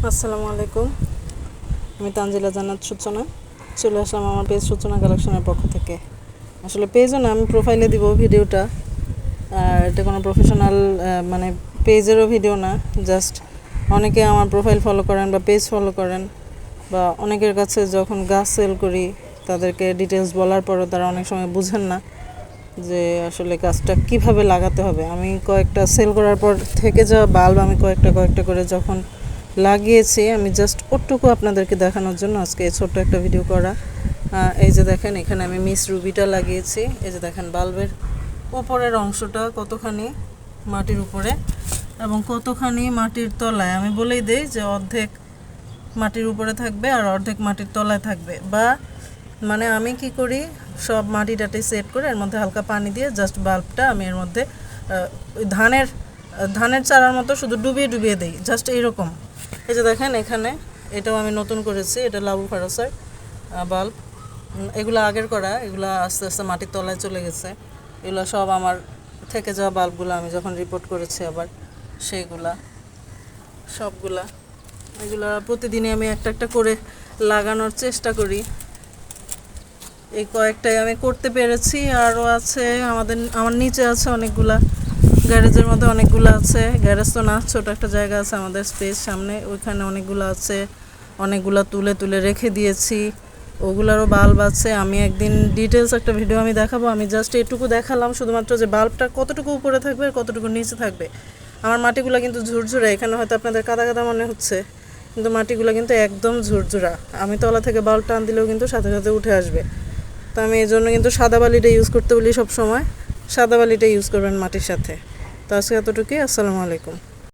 আসসালামু আলাইকুম। আমি তানজিলা জান্নাত সূচনা চলে আসলাম আমার পেজ সূচনা কালেকশনের পক্ষ থেকে। আসলে পেজও না, আমি প্রোফাইলে দিব ভিডিওটা। আর এটা কোনো প্রফেশনাল মানে পেজেরও ভিডিও না, জাস্ট অনেকে আমার প্রোফাইল ফলো করেন বা পেজ ফলো করেন, বা অনেকের কাছে যখন গাছ সেল করি তাদেরকে ডিটেলস বলার পরও তারা অনেক সময় বুঝেন না যে আসলে গাছটা কিভাবে লাগাতে হবে। আমি কয়েকটা সেল করার পর থেকে যাওয়া বাল্ব আমি কয়েকটা করে যখন লাগিয়েছি, আমি জাস্ট ওটুকু আপনাদেরকে দেখানোর জন্য আজকে এই ছোট্ট একটা ভিডিও করা। এই যে দেখেন, এখানে আমি মিস রুবিটা লাগিয়েছি। এই যে দেখেন বাল্বের উপরের অংশটা কতখানি মাটির উপরে এবং কতখানি মাটির তলায়। আমি বলেই দেই যে অর্ধেক মাটির উপরে থাকবে আর অর্ধেক মাটির তলায় থাকবে। বা মানে আমি কি করি, সব মাটিটাতে সেট করে এর মধ্যে হালকা পানি দিয়ে জাস্ট বাল্বটা আমি এর মধ্যে ধানের চারার মতো শুধু ডুবিয়ে দিই, জাস্ট এইরকম। এই যে দেখেন এখানে, এটাও আমি নতুন করেছি, এটা লাবু ফারাসার বাল্ব। এগুলো আগের করা, এগুলো আস্তে আস্তে মাটির তলায় চলে গেছে। এগুলো সব আমার থেকে যাওয়া বাল্বগুলো আমি যখন রিপোর্ট করেছি আবার সেইগুলা সবগুলা। এগুলা প্রতিদিনই আমি একটা করে লাগানোর চেষ্টা করি। এই কয়েকটাই আমি করতে পেরেছি, আরও আছে আমার নিচে আছে অনেকগুলা, গ্যারেজের মধ্যে অনেকগুলো আছে। গ্যারেজ তো না, ছোট একটা জায়গা আছে আমাদের স্পেস সামনে, ওইখানে অনেকগুলো আছে। অনেকগুলো তুলে রেখে দিয়েছি, ওগুলারও বাল্ব আছে। আমি একদিন ডিটেলস একটা ভিডিও আমি দেখাবো। আমি জাস্ট এটুকু দেখালাম শুধুমাত্র যে বাল্বটা কতটুকু উপরে থাকবে আর কতটুকু নিচে থাকবে। আমার মাটিগুলো কিন্তু ঝুরঝুরা, এখানে হয়তো আপনাদের কাদা মনে হচ্ছে, কিন্তু মাটিগুলো কিন্তু একদম ঝুরঝুরা। আমি তলা থেকে বাল্ব টান দিলেও কিন্তু সাথে সাথে উঠে আসবে। তো আমি এই জন্য কিন্তু সাদা বালিটা ইউজ করতে বলি সব সময়। সাদা বালিটা ইউজ করবেন মাটির সাথে। তো আজকে এতটুকুই। আসসালামু আলাইকুম।